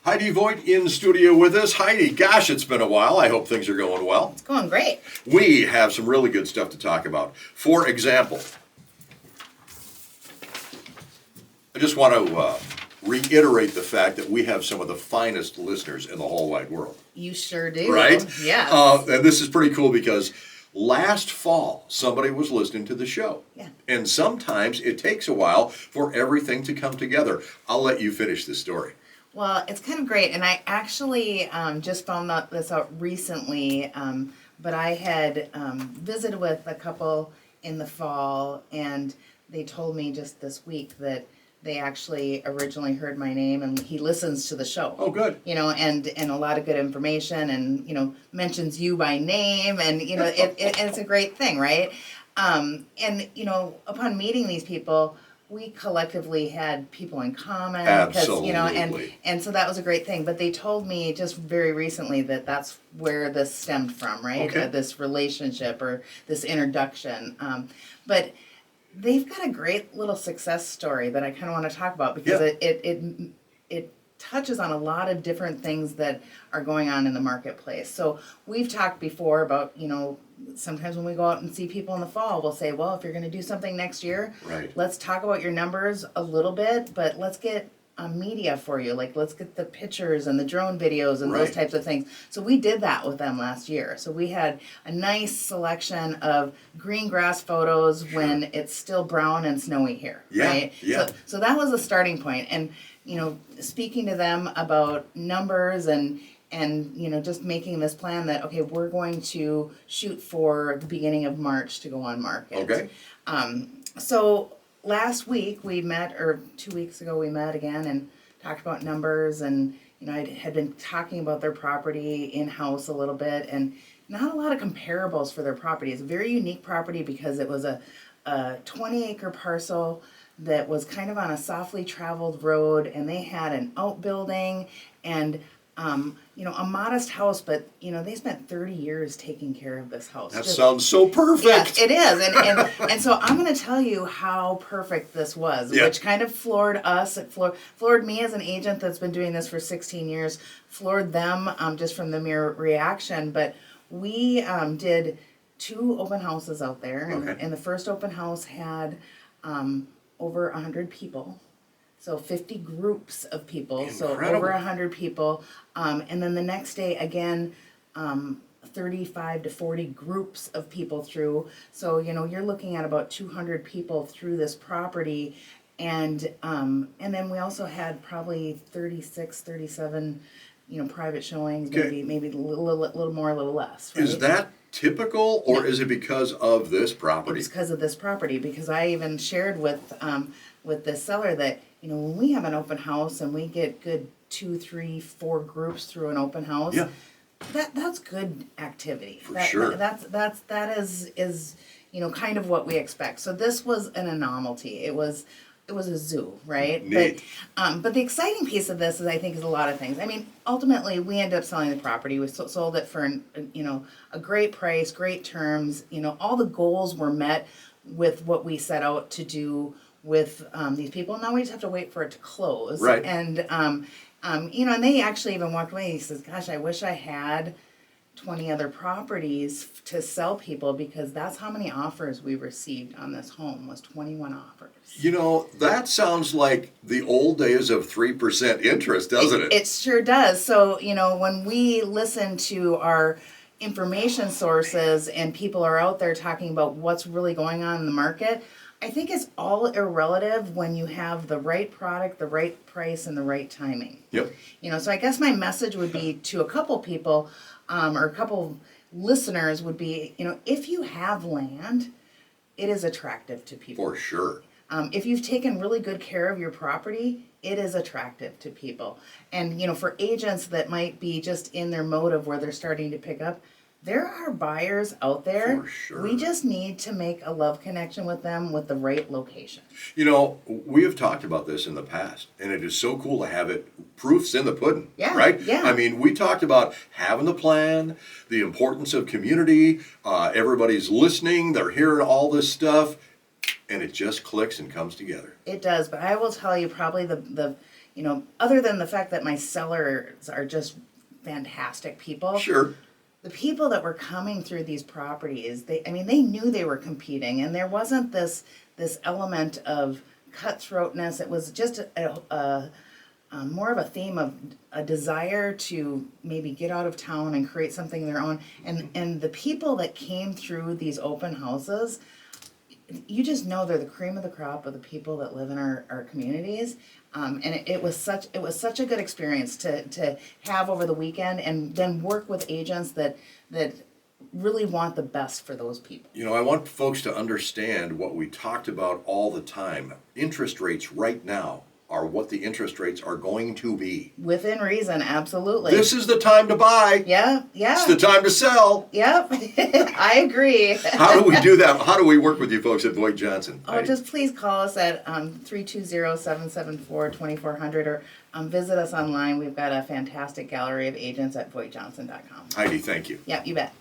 Heidi Voigt in studio with us. Heidi, gosh, it's been a while. I hope things are going well. It's going great. We have some really good stuff to talk about. For example, I just want to reiterate the fact that we have some of the finest listeners in the whole wide world. You sure do. Right? Yes. And this is pretty cool because last fall, somebody was listening to the show. Yeah. And sometimes it takes a while for everything to come together. I'll let you finish this story. Well, it's kind of great, and I actually just found this out recently, but I had visited with a couple in the fall, and they told me just this week that they actually originally heard my name, and he listens to the show. Oh, good. You know, and a lot of good information, and, you know, mentions you by name, and, you know, it's a great thing, right? And, you know, upon meeting these people, we collectively had people in common. Absolutely. You know, and so that was a great thing. But they told me just very recently that that's where this stemmed from, right? Okay. This relationship or this introduction. But they've got a great little success story that I kind of want to talk about because it touches on a lot of different things that are going on in the marketplace. So we've talked before about, you know, sometimes when we go out and see people in the fall, we'll say, well, if you're going to do something next year, right, let's talk about your numbers a little bit, but let's get media for you. Like, let's get the pictures and the drone videos and those types of things. So we did that with them last year. So we had a nice selection of green grass photos when it's still brown and snowy here, right? Yeah. So that was a starting point. And, you know, speaking to them about numbers and you know, just making this plan that, okay, we're going to shoot for the beginning of March to go on market. Okay. So last week we met, or 2 weeks ago we met again and talked about numbers, and, you know, I had been talking about their property in-house a little bit, and not a lot of comparables for their property. It's a very unique property because it was a 20-acre parcel that was kind of on a softly traveled road, and they had an outbuilding and you know, a modest house, but, you know, they spent 30 years taking care of this house. That sounds so perfect. Yes, it is. And so I'm going to tell you how perfect this was, which kind of floored us. It floored me as an agent that's been doing this for 16 years, floored them just from the mere reaction. But we did 2 open houses out there, and the first open house had over 100 people. So 50 groups of people, Incredible. So over 100 people. And then the next day, again, 35 to 40 groups of people through. So, you know, you're looking at about 200 people through this property. And then we also had probably 36, 37, you know, private showings, maybe a little more, a little less. Right? Is that typical, or is it because of this property? It's because of this property, because I even shared with this seller that, you know, when we have an open house and we get good 2, 3, 4 groups through an open house, that's good activity. Sure. That is you know, kind of what we expect. So this was an anomaly. It was a zoo, right? Neat. But the exciting piece of this is, I think, is a lot of things. I mean, ultimately, we ended up selling the property. We sold it for, you know, a great price, great terms. You know, all the goals were met with what we set out to do with these people. Now we just have to wait for it to close. Right. And you know, and they actually even walked away. He says, "Gosh, I wish I had 20 other properties to sell people, because that's how many offers we received on this home, was 21 offers." You know, that sounds like the old days of 3% interest, doesn't it? It sure does. So, you know, when we listen to our information sources and people are out there talking about what's really going on in the market, I think it's all irrelative when you have the right product, the right price, and the right timing. Yep. You know, so I guess my message would be to a couple people, or a couple listeners would be, you know, if you have land, it is attractive to people. For sure. If you've taken really good care of your property, it is attractive to people. And, you know, for agents that might be just in their mode of where they're starting to pick up, there are buyers out there. For sure. We just need to make a love connection with them with the right location. You know, we have talked about this in the past, and it is so cool to have it. Proof's in the pudding, right? Yeah. I mean, we talked about having the plan, the importance of community, everybody's listening, they're hearing all this stuff, and it just clicks and comes together. It does, but I will tell you probably the you know, other than the fact that my sellers are just fantastic people. Sure. The people that were coming through these properties, they knew they were competing, and there wasn't this element of cutthroatness. It was just a more of a theme of a desire to maybe get out of town and create something of their own. And the people that came through these open houses, you just know they're the cream of the crop of the people that live in our communities. And it was such a good experience to have over the weekend, and then work with agents that really want the best for those people. You know, I want folks to understand what we talked about all the time. Interest rates right now are what the interest rates are going to be. Within reason, absolutely. This is the time to buy. Yeah. It's the time to sell. Yep, I agree. How do we do that? How do we work with you folks at Voigt Johnson? Oh, just please call us at 320-774-2400 or visit us online. We've got a fantastic gallery of agents at VoigtJohnson.com. Heidi, thank you. Yep, you bet.